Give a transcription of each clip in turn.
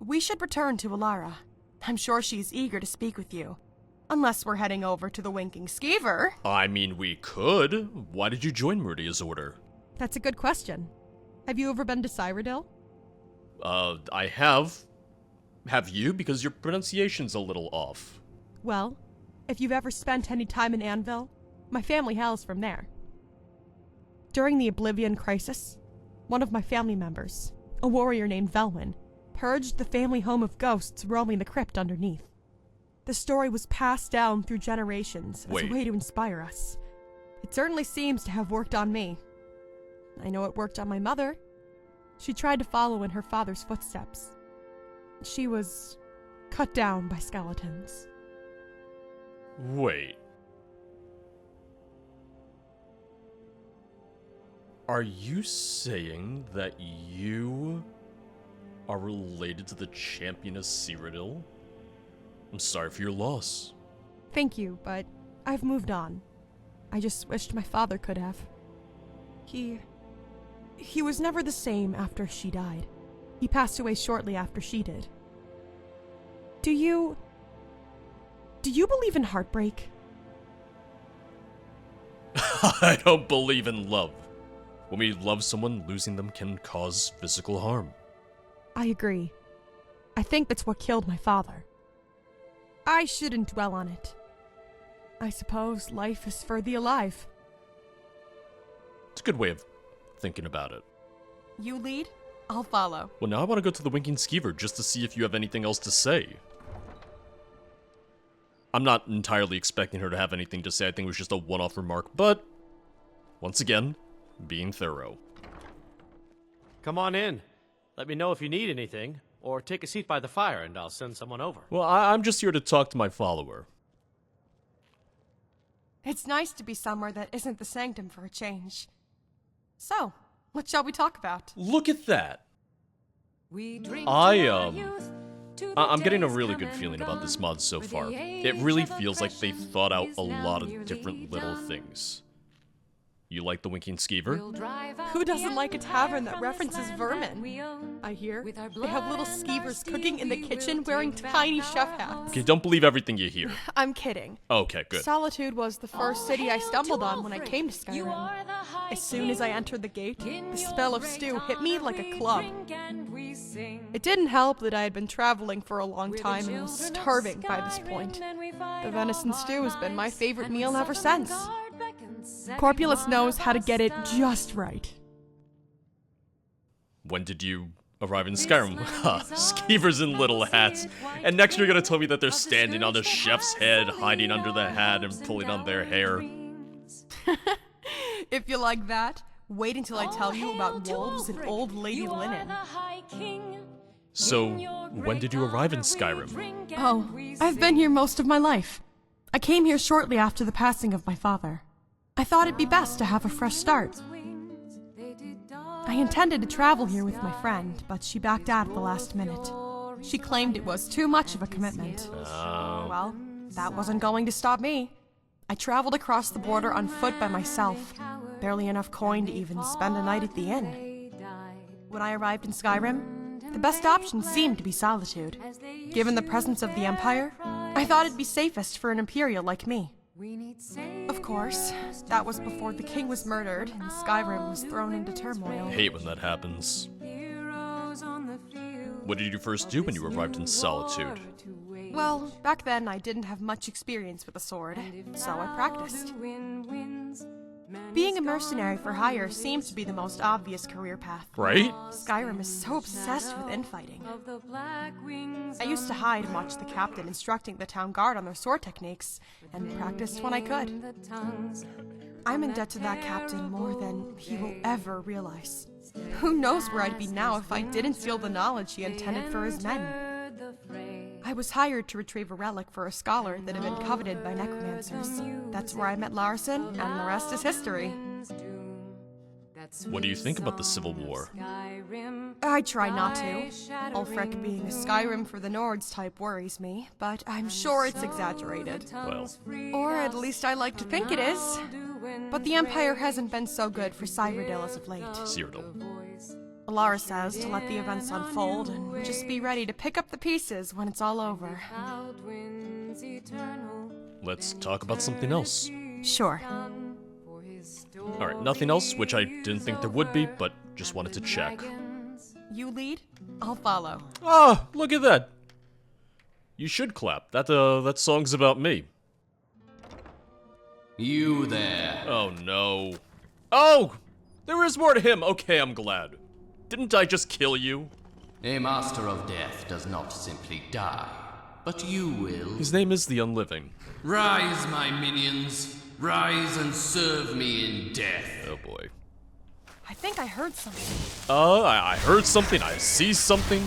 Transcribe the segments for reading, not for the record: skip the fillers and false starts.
We should return to Alara. I'm sure she's eager to speak with you. Unless we're heading over to the Winking Skeever. I mean, we could. Why did you join Meridia's order? That's a good question. Have you ever been to Cyrodiil? I have. Have you? Because your pronunciation's a little off. Well, if you've ever spent any time in Anvil, my family hails from there. During the Oblivion Crisis, one of my family members, a warrior named Velwyn, purged the family home of ghosts roaming the crypt underneath. The story was passed down through generations as a way to inspire us. It certainly seems to have worked on me. I know it worked on my mother. She tried to follow in her father's footsteps. She was cut down by skeletons. Wait. Are you saying that you are related to the Championess Cyrodiil? I'm sorry for your loss. Thank you, but I've moved on. I just wished my father could have. He was never the same after she died. He passed away shortly after she did. Do you believe in heartbreak? I don't believe in love. When we love someone, losing them can cause physical harm. I agree. I think that's what killed my father. I shouldn't dwell on it. I suppose life is for the alive. It's a good way of thinking about it. You lead, I'll follow. Well, now I want to go to the Winking Skeever just to see if you have anything else to say. I'm not entirely expecting her to have anything to say. I think it was just a one-off remark, but once again, being thorough. Come on in. Let me know if you need anything, or take a seat by the fire and I'll send someone over. Well, I'm just here to talk to my follower. It's nice to be somewhere that isn't the sanctum for a change. So, what shall we talk about? Look at that. I'm getting a really good feeling about this mod so far. It really feels like they thought out a lot of different little things. You like the Winking Skeever? Who doesn't like a tavern that references vermin? I hear they have little skeevers cooking in the kitchen wearing tiny chef hats. Okay, don't believe everything you hear. I'm kidding. Okay, good. Solitude was the first city I stumbled on when I came to Skyrim. As soon as I entered the gate, the spell of stew hit me like a club. It didn't help that I had been traveling for a long time and was starving by this point. The venison stew has been my favorite meal ever since. Corpulus knows how to get it just right. When did you arrive in Skyrim? Skeevers in little hats. And next you're gonna tell me that they're standing on the chef's head, hiding under the hat and pulling on their hair. If you like that, wait until I tell you about wolves and old lady linen. So, when did you arrive in Skyrim? Oh, I've been here most of my life. I came here shortly after the passing of my father. I thought it'd be best to have a fresh start. I intended to travel here with my friend, but she backed out at the last minute. She claimed it was too much of a commitment. Well, that wasn't going to stop me. I traveled across the border on foot by myself. Barely enough coin to even spend a night at the inn. When I arrived in Skyrim, the best option seemed to be solitude. Given the presence of the Empire, I thought it'd be safest for an Imperial like me. Of course, that was before the king was murdered and Skyrim was thrown into turmoil. I hate when that happens. What did you first do when you arrived in Solitude? Well, back then I didn't have much experience with a sword, so I practiced. Being a mercenary for hire seems to be the most obvious career path. Right? Skyrim is so obsessed with infighting. I used to hide and watch the captain instructing the town guard on their sword techniques, and practiced when I could. I'm in debt to that captain more than he will ever realize. Who knows where I'd be now if I didn't steal the knowledge he intended for his men. I was hired to retrieve a relic for a scholar that had been coveted by necromancers. That's where I met Larson, and the rest is history. What do you think about the Civil War? I try not to. Ulfric being a Skyrim for the Nords type worries me, but I'm sure it's exaggerated. Well, Or at least I like to think it is. But the Empire hasn't been so good for Cyrodiil as of late. Cyrodiil. Alara says to let the events unfold and just be ready to pick up the pieces when it's all over. Let's talk about something else. Sure. Alright, nothing else, which I didn't think there would be, but just wanted to check. You lead, I'll follow. Ah, look at that! You should clap. That song's about me. You there. Oh no. Oh! There is more to him! Okay, I'm glad. Didn't I just kill you? A master of death does not simply die, but you will. His name is the Unliving. Rise, my minions. Rise and serve me in death. Oh boy. I think I heard something. I heard something, I see something.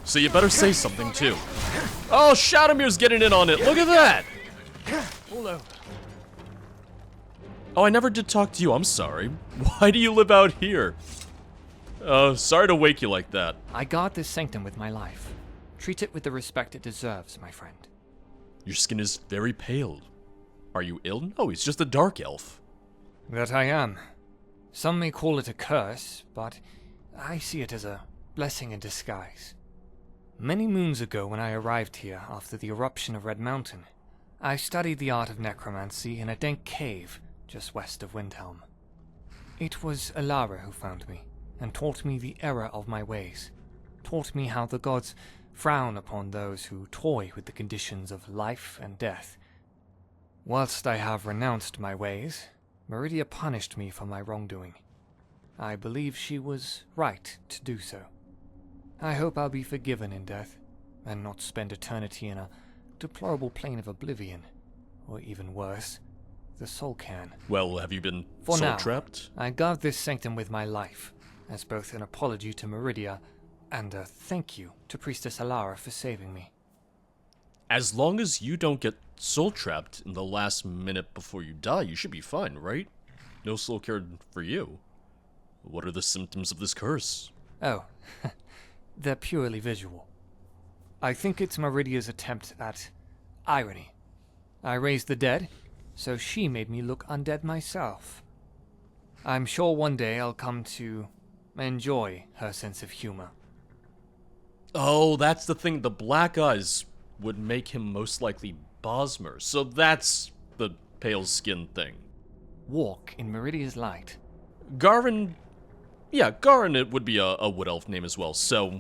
So you better say something too. Oh, Shadowmere's getting in on it, look at that! Oh, I never did talk to you, I'm sorry. Why do you live out here? Sorry to wake you like that. I guard this sanctum with my life. Treat it with the respect it deserves, my friend. Your skin is very pale. Are you ill? No, he's just a dark elf. That I am. Some may call it a curse, but I see it as a blessing in disguise. Many moons ago, when I arrived here after the eruption of Red Mountain, I studied the art of necromancy in a dank cave just west of Windhelm. It was Alara who found me, and taught me the error of my ways, taught me how the gods frown upon those who toy with the conditions of life and death. Whilst I have renounced my ways, Meridia punished me for my wrongdoing. I believe she was right to do so. I hope I'll be forgiven in death, and not spend eternity in a deplorable plane of oblivion, or even worse, the soul can. Well, have you been For now, soul-trapped? I guard this sanctum with my life, as both an apology to Meridia and a thank you to Priestess Alara for saving me. As long as you don't get soul-trapped in the last minute before you die, you should be fine, right? No soul cared for you. What are the symptoms of this curse? Oh, they're purely visual. I think it's Meridia's attempt at irony. I raised the dead, so she made me look undead myself. I'm sure one day I'll come to enjoy her sense of humor. Oh, that's the thing. The black eyes would make him most likely Bosmer. So that's the pale skin thing. Walk in Meridia's light. Garin... Yeah, Garin it would be a wood elf name as well. So,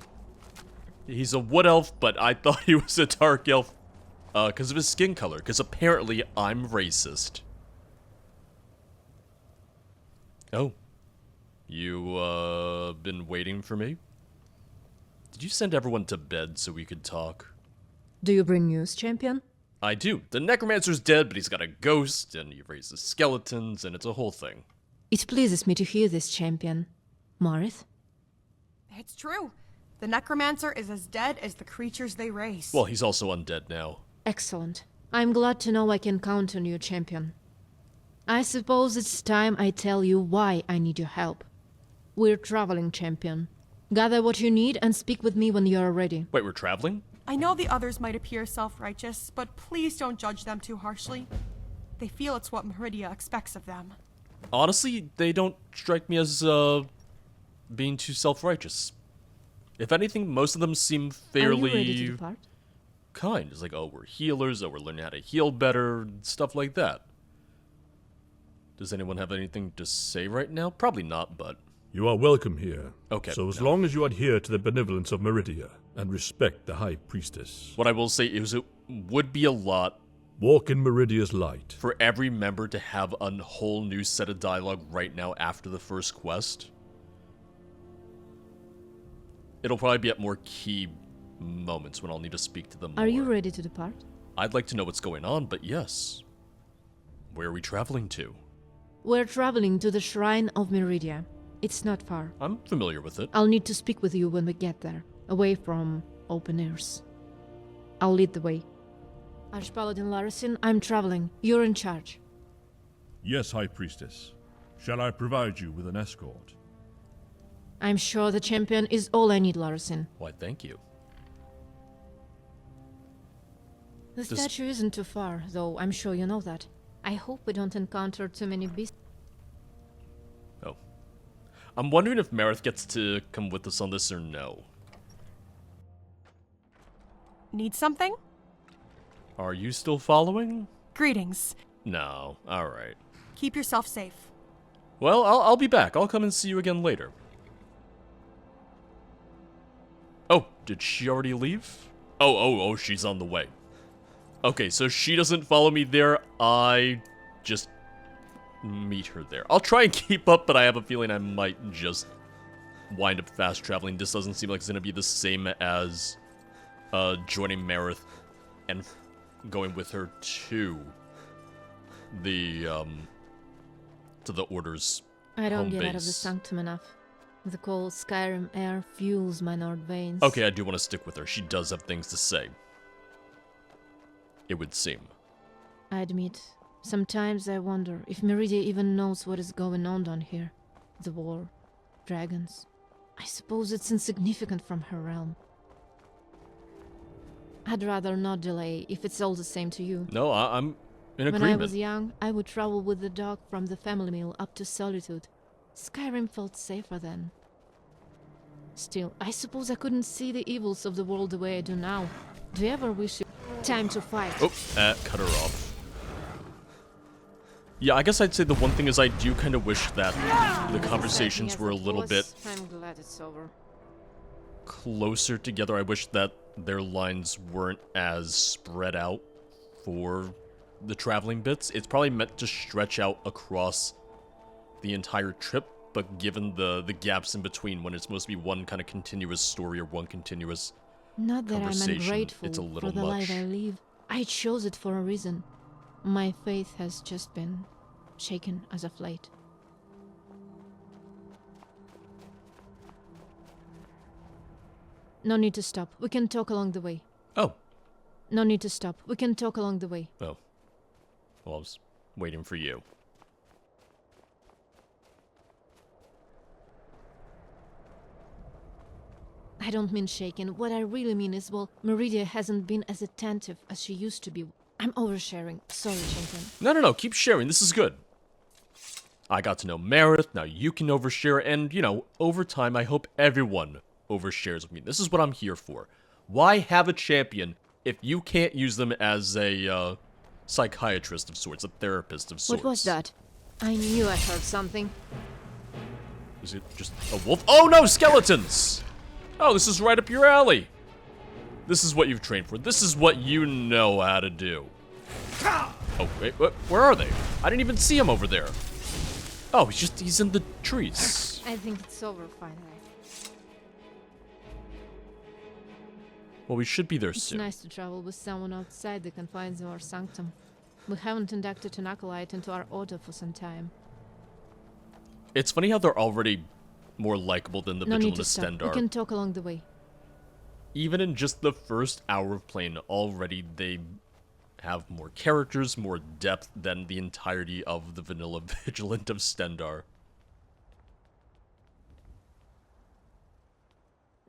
he's a wood elf, but I thought he was a dark elf because of his skin color. Because apparently I'm racist. Oh. You, been waiting for me? Did you send everyone to bed so we could talk? Do you bring news, champion? I do. The necromancer's dead, but he's got a ghost, and he raises skeletons, and it's a whole thing. It pleases me to hear this, champion. Marith? It's true. The necromancer is as dead as the creatures they raise. Well, he's also undead now. Excellent. I'm glad to know I can count on you, champion. I suppose it's time I tell you why I need your help. We're traveling, champion. Gather what you need and speak with me when you're ready. Wait, we're traveling? I know the others might appear self-righteous, but please don't judge them too harshly. They feel it's what Meridia expects of them. Honestly, they don't strike me as, being too self-righteous. If anything, most of them seem fairly... Are you ready to depart? kind. It's like, oh, we're healers, oh, we're learning how to heal better, stuff like that. Does anyone have anything to say right now? Probably not, but... You are welcome here. Okay, So as no. long as you adhere to the benevolence of Meridia and respect the High Priestess. What I will say is it would be a lot Walk in Meridia's light. for every member to have a whole new set of dialogue right now after the first quest. It'll probably be at more key moments when I'll need to speak to them more. Are you ready to depart? I'd like to know what's going on, but yes. Where are we traveling to? We're traveling to the Shrine of Meridia. It's not far. I'm familiar with it. I'll need to speak with you when we get there, away from open airs. I'll lead the way. Archpaladin Larison, I'm traveling. You're in charge. Yes, High Priestess. Shall I provide you with an escort? I'm sure the champion is all I need, Larison. Why, thank you. The statue isn't too far, though I'm sure you know that. I hope we don't encounter too many beasts. Oh. I'm wondering if Marith gets to come with us on this or no. Need something? Are you still following? Greetings. No. Alright. Keep yourself safe. Well, I'll be back. I'll come and see you again later. Oh, did she already leave? Oh, she's on the way. Okay, so she doesn't follow me there. I just meet her there. I'll try and keep up, but I have a feeling I might just wind up fast traveling. This doesn't seem like it's going to be the same as joining Marith and going with her to the Order's I don't home get base. out of the sanctum enough. The cold Skyrim air fuels my north veins. Okay, I do want to stick with her. She does have things to say. It would seem. I admit, sometimes I wonder if Meridia even knows what is going on down here. The war, dragons. I suppose it's insignificant from her realm. I'd rather not delay if it's all the same to you. No, I'm in agreement. When I was young, I would travel with the dog from the family mill up to Solitude. Skyrim felt safer then. Still, I suppose I couldn't see the evils of the world the way I do now. Do you ever wish it time to fight? Oh, cut her off. Yeah, I guess I'd say the one thing is I do kind of wish that the conversations were a little bit I'm glad it's over. closer together. I wish that their lines weren't as spread out for the traveling bits. It's probably meant to stretch out across the entire trip, but given the gaps in between when it's supposed to be one kind of continuous story or one continuous Not that I'm conversation, ungrateful it's a little for the much. life I live. I chose it for a reason. My faith has just been shaken as of late. No need to stop. We can talk along the way. Oh. No need to stop. We can talk along the way. Oh. Well, I was waiting for you. I don't mean shaken. What I really mean is, well, Meridia hasn't been as attentive as she used to be. I'm oversharing. Sorry, champion. No. Keep sharing. This is good. I got to know Marith. Now you can overshare. And, over time, I hope everyone overshares with me. This is what I'm here for. Why have a champion if you can't use them as a psychiatrist of sorts, a therapist of sorts? What was that? I knew I heard something. Is it just a wolf? Oh no, skeletons! Oh, this is right up your alley. This is what you've trained for. This is what you know how to do. Oh, wait, where are they? I didn't even see him over there. Oh, he's in the trees. I think it's over finally. Well, we should be there It's soon. nice to travel with someone outside the confines of our sanctum. We haven't inducted an acolyte into our order for some time. It's funny how they're already more likable than the No need to Vigilant stop. Stendarr. We can talk along the way. Even in just the first hour of playing, already they have more characters, more depth than the entirety of the vanilla Vigilant of Stendarr.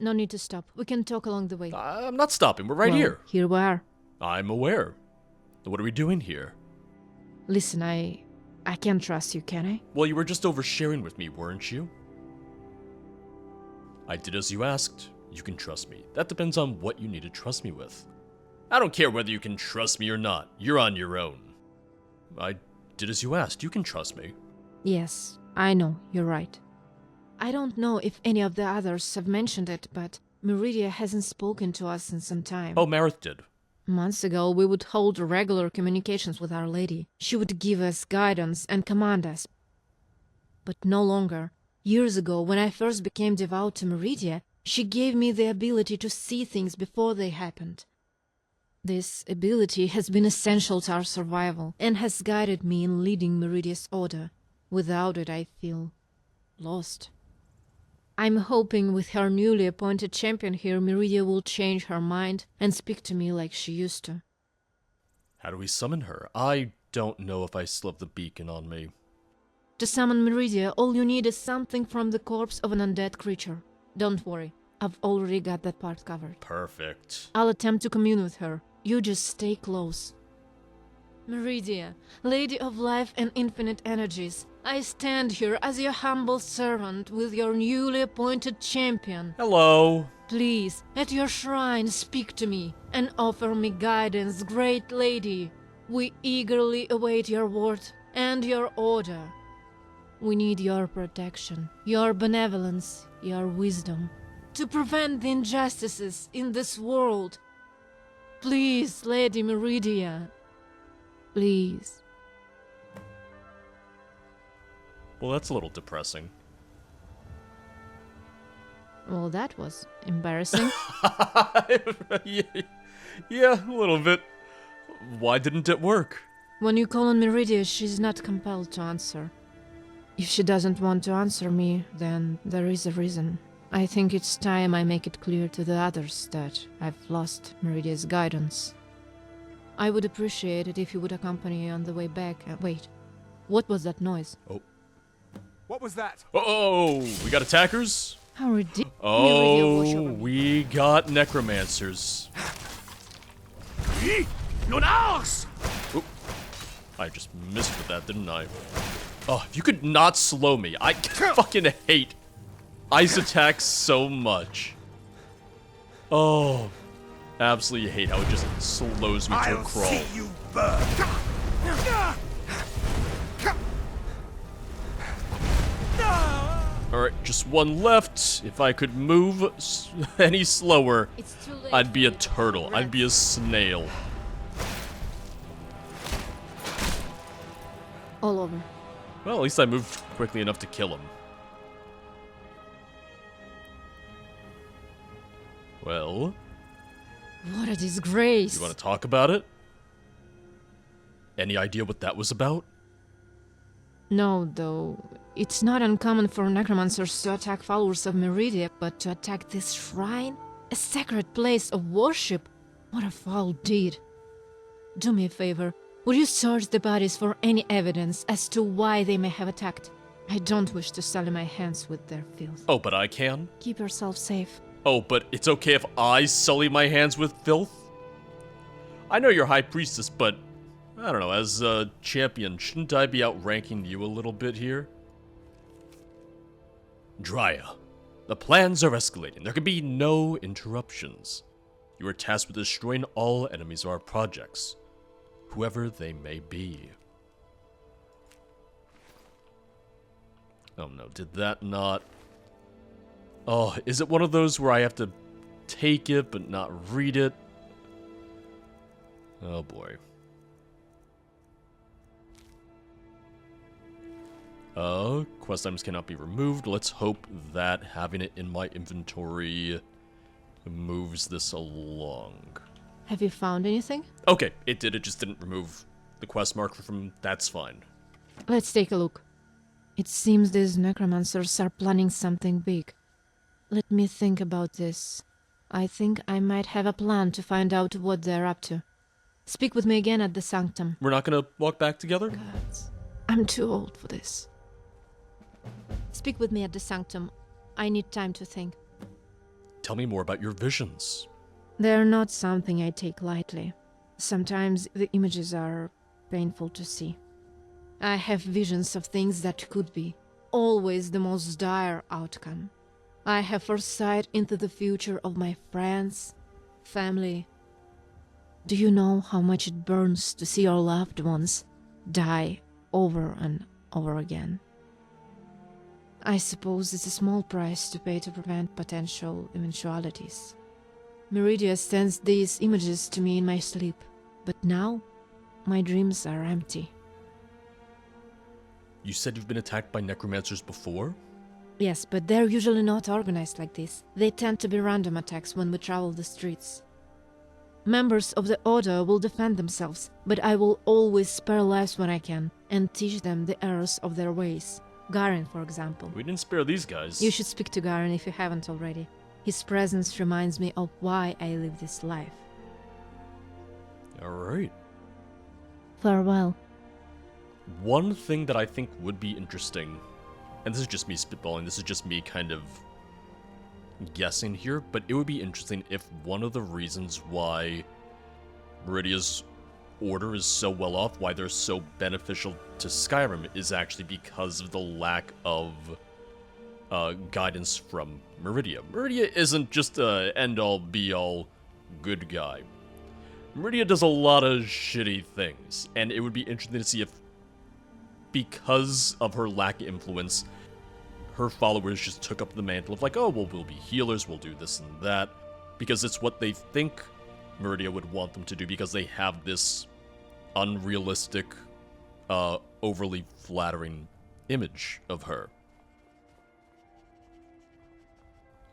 No need to stop. We can talk along the way. I'm not stopping. We're right Well, here. Here we are. I'm aware. What are we doing here? Listen, I can't trust you, can I? Well, you were just oversharing with me, weren't you? I did as you asked. You can trust me. That depends on what you need to trust me with. I don't care whether you can trust me or not. You're on your own. I did as you asked. You can trust me. Yes, I know, you're right. I don't know if any of the others have mentioned it, but Meridia hasn't spoken to us in some time. Oh, Marith did. Months ago, we would hold regular communications with Our Lady. She would give us guidance and command us. But no longer. Years ago, when I first became devout to Meridia, she gave me the ability to see things before they happened. This ability has been essential to our survival and has guided me in leading Meridia's order. Without it, I feel lost. I'm hoping with her newly appointed champion here, Meridia will change her mind and speak to me like she used to. How do we summon her? I don't know if I still have the beacon on me. To summon Meridia, all you need is something from the corpse of an undead creature. Don't worry, I've already got that part covered. Perfect. I'll attempt to commune with her. You just stay close. Meridia, Lady of Life and Infinite Energies, I stand here as your humble servant with your newly appointed champion. Hello. Please, at your shrine, speak to me and offer me guidance, great lady. We eagerly await your word and your order. We need your protection, your benevolence, your wisdom to prevent the injustices in this world. Please, Lady Meridia. Please. Well, that's a little depressing. Well, that was embarrassing. Yeah, a little bit. Why didn't it work? When you call on Meridia, she's not compelled to answer. If she doesn't want to answer me, then there is a reason. I think it's time I make it clear to the others that I've lost Meridia's guidance. I would appreciate it if you would accompany me on the way back. Wait, what was that noise? Oh. What was that? Oh, we got attackers? How ridiculous. Oh, we got necromancers. Oop. I just missed with that, didn't I? Oh, if you could not slow me. I fucking hate ice attacks so much. Oh, absolutely hate how it just slows me to a crawl. See you burn. Alright, just one left. If I could move any slower, I'd be a turtle. I'd be a snail. All over. Well, at least I moved quickly enough to kill him. Well, What a disgrace. you want to talk about it? Any idea what that was about? No, though. It's not uncommon for necromancers to attack followers of Meridia, but to attack this shrine? A sacred place of worship? What a foul deed. Do me a favor. Would you search the bodies for any evidence as to why they may have attacked? I don't wish to sully my hands with their filth. Oh, but I can? Keep yourself safe. Oh, but it's okay if I sully my hands with filth? I know you're High Priestess, but I don't know, as a champion, shouldn't I be outranking you a little bit here? Drya, the plans are escalating. There can be no interruptions. You are tasked with destroying all enemies of our projects, whoever they may be. Oh no, did that not... Oh, is it one of those where I have to take it but not read it? Oh boy. Quest items cannot be removed. Let's hope that having it in my inventory moves this along. Have you found anything? Okay, it did. It just didn't remove the quest marker from... That's fine. Let's take a look. It seems these necromancers are planning something big. Let me think about this. I think I might have a plan to find out what they're up to. Speak with me again at the sanctum. We're not gonna walk back together? Gods, I'm too old for this. Speak with me at the sanctum. I need time to think. Tell me more about your visions. They're not something I take lightly. Sometimes the images are painful to see. I have visions of things that could be, always the most dire outcome. I have foresight into the future of my friends, family. Do you know how much it burns to see your loved ones die over and over again? I suppose it's a small price to pay to prevent potential eventualities. Meridia sends these images to me in my sleep, but now my dreams are empty. You said you've been attacked by necromancers before? Yes, but they're usually not organized like this. They tend to be random attacks when we travel the streets. Members of the Order will defend themselves, but I will always spare lives when I can, and teach them the errors of their ways. Garen, for example. We didn't spare these guys. You should speak to Garen if you haven't already. His presence reminds me of why I live this life. Alright. Farewell. One thing that I think would be interesting, and this is just me spitballing, this is just me kind of guessing here, but it would be interesting if one of the reasons why Meridia's Order is so well off, why they're so beneficial to Skyrim, is actually because of the lack of guidance from Meridia. Meridia isn't just a end-all, be-all good guy. Meridia does a lot of shitty things, and it would be interesting to see if, because of her lack of influence, her followers just took up the mantle of like, oh, well, we'll be healers, we'll do this and that, because it's what they think Meridia would want them to do, because they have this unrealistic, overly flattering image of her.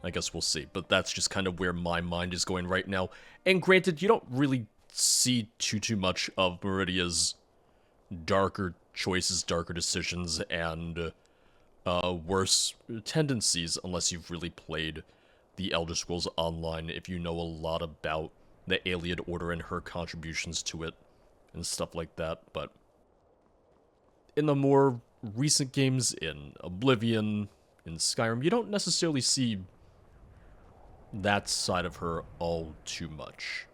I guess we'll see, but that's just kind of where my mind is going right now. And granted, you don't really see too much of Meridia's darker choices, darker decisions, and worse tendencies unless you've really played the Elder Scrolls Online, if you know a lot about the Alien Order and her contributions to it and stuff like that. But in the more recent games, in Oblivion, in Skyrim, you don't necessarily see that side of her all too much.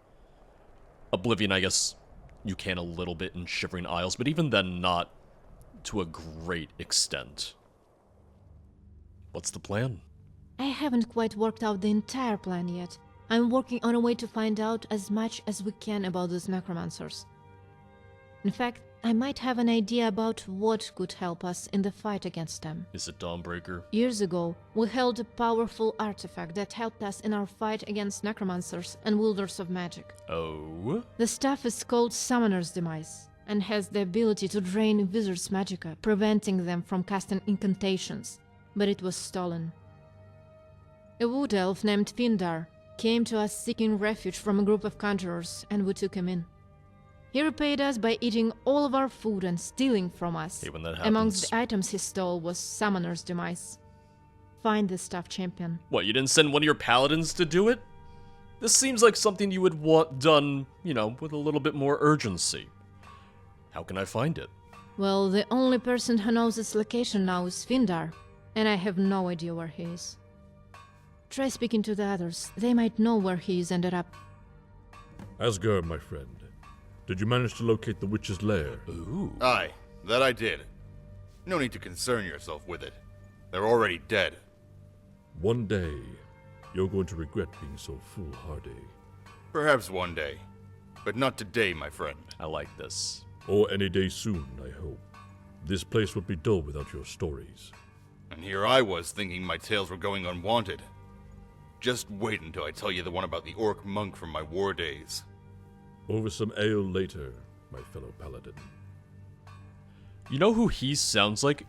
Oblivion, I guess, you can a little bit in Shivering Isles, but even then, not to a great extent. What's the plan? I haven't quite worked out the entire plan yet. I'm working on a way to find out as much as we can about those necromancers. In fact, I might have an idea about what could help us in the fight against them. Is it Dawnbreaker? Years ago, we held a powerful artifact that helped us in our fight against necromancers and wielders of magic. Oh? The stuff is called Summoner's Demise, and has the ability to drain wizards' magicka, preventing them from casting incantations, but it was stolen. A wood elf named Findar came to us seeking refuge from a group of conjurers, and we took him in. He repaid us by eating all of our food and stealing from us. Hey, when that happens. Amongst the items he stole was Summoner's Demise. Find this stuff, champion. What, you didn't send one of your paladins to do it? This seems like something you would want done, you know, with a little bit more urgency. How can I find it? Well, the only person who knows its location now is Findar, and I have no idea where he is. Try speaking to the others. They might know where he's ended up. Asgard, my friend. Did you manage to locate the witch's lair? Ooh. Aye, that I did. No need to concern yourself with it. They're already dead. One day, you're going to regret being so foolhardy. Perhaps one day. But not today, my friend. I like this. Or any day soon, I hope. This place would be dull without your stories. And here I was thinking my tales were going unwanted. Just wait until I tell you the one about the orc monk from my war days. Over some ale later, my fellow paladin. You know who he sounds like?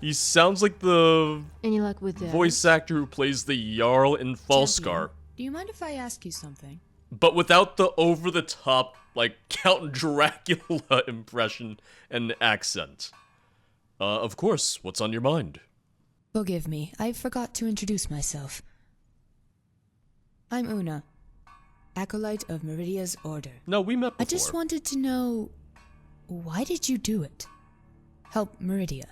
He sounds like the Any luck with that? voice actor who plays the Jarl in Falskar. Do you mind if I ask you something? But without the over-the-top, like, Count Dracula impression and accent. Of course, what's on your mind? Forgive me, I forgot to introduce myself. I'm Una, acolyte of Meridia's order. No, we met before. I just wanted to know, why did you do it? Help Meridia.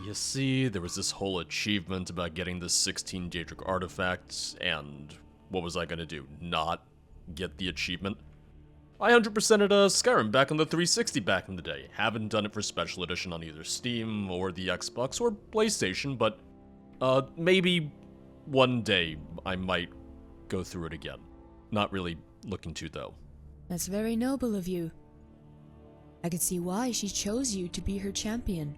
You see, there was this whole achievement about getting the 16 Daedric artifacts, and what was I gonna do? Not get the achievement? I 100%ed Skyrim back on the 360 back in the day. Haven't done it for Special Edition on either Steam or the Xbox or PlayStation, but maybe one day I might go through it again. Not really looking to, though. That's very noble of you. I could see why she chose you to be her champion.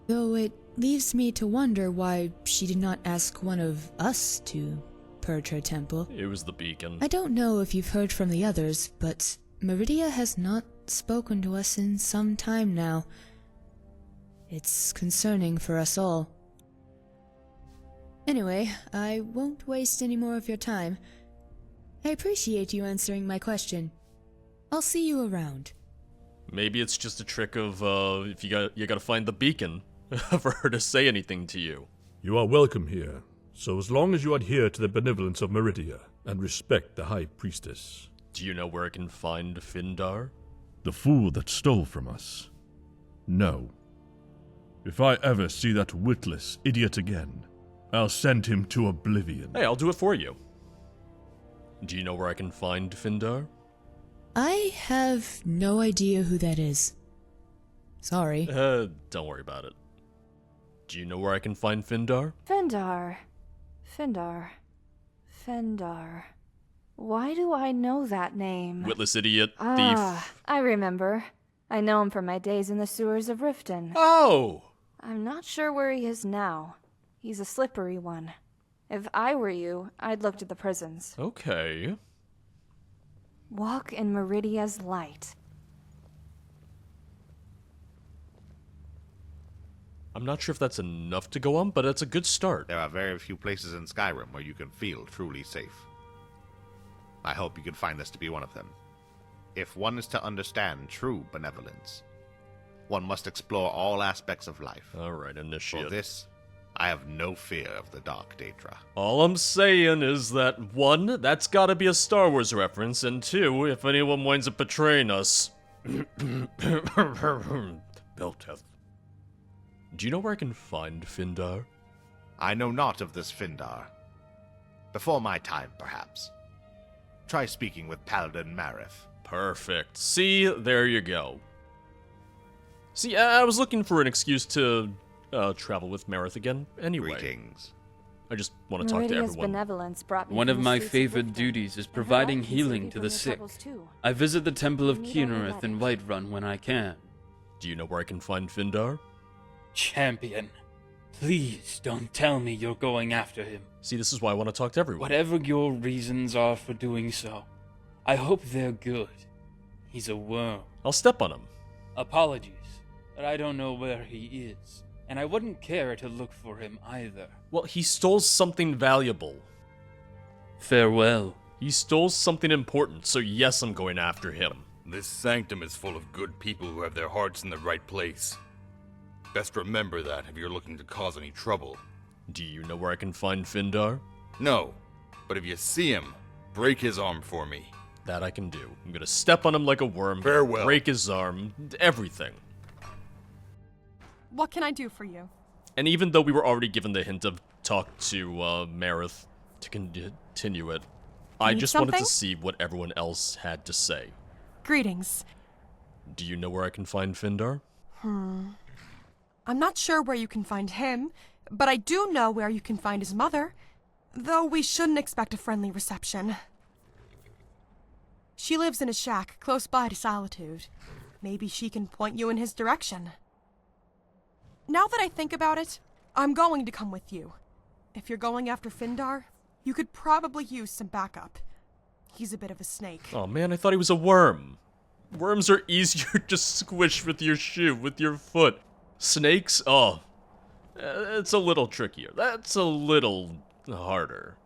Though it leaves me to wonder why she did not ask one of us to purge her temple. It was the beacon. I don't know if you've heard from the others, but Meridia has not spoken to us in some time now. It's concerning for us all. Anyway, I won't waste any more of your time. I appreciate you answering my question. I'll see you around. Maybe it's just a trick of, if you gotta find the beacon for her to say anything to you. You are welcome here, so as long as you adhere to the benevolence of Meridia and respect the High Priestess. Do you know where I can find Findar? The fool that stole from us? No. If I ever see that witless idiot again, I'll send him to oblivion. Hey, I'll do it for you. Do you know where I can find Findar? I have no idea who that is. Sorry. Don't worry about it. Do you know where I can find Findar? Findar. Why do I know that name? Witless idiot, thief. I remember. I know him from my days in the sewers of Riften. Oh! I'm not sure where he is now. He's a slippery one. If I were you, I'd look to the prisons. Okay. Walk in Meridia's light. I'm not sure if that's enough to go on, but it's a good start. There are very few places in Skyrim where you can feel truly safe. I hope you can find this to be one of them. If one is to understand true benevolence, one must explore all aspects of life. Alright, initiate. For this, I have no fear of the Dark Daedra. All I'm saying is that, 1, that's gotta be a Star Wars reference, and 2, if anyone winds up betraying us... Belteth. Do you know where I can find Findar? I know not of this Findar. Before my time, perhaps. Try speaking with Paladin Marith. Perfect. See, there you go. See, I was looking for an excuse to travel with Marith again. Anyway, Greetings. I just want to talk to Meridia's everyone. benevolence brought me One from of the my streets of favorite Riften. duties is And her providing light can healing save to you the from your sick. troubles, too. I visit the Temple of You need only Kynareth in letters. Whiterun when I can. Do you know where I can find Findar? Champion, please don't tell me you're going after him. See, this is why I want to talk to everyone. Whatever your reasons are for doing so, I hope they're good. He's a worm. I'll step on him. Apologies, but I don't know where he is, and I wouldn't care to look for him either. Well, he stole something valuable. Farewell. He stole something important, so yes, I'm going after him. This sanctum is full of good people who have their hearts in the right place. Best remember that if you're looking to cause any trouble. Do you know where I can find Findar? No, but if you see him, break his arm for me. That I can do. I'm gonna step on him like a worm, Farewell. break his arm, everything. What can I do for you? And even though we were already given the hint of talk to Marith to continue it, I Need just wanted something? to see what everyone else had to say. Greetings. Do you know where I can find Findar? I'm not sure where you can find him, but I do know where you can find his mother, though we shouldn't expect a friendly reception. She lives in a shack close by to Solitude. Maybe she can point you in his direction. Now that I think about it, I'm going to come with you. If you're going after Findar, you could probably use some backup. He's a bit of a snake. Oh man, I thought he was a worm. Worms are easier to squish with your shoe, with your foot. Snakes? Oh. It's a little trickier. That's a little harder.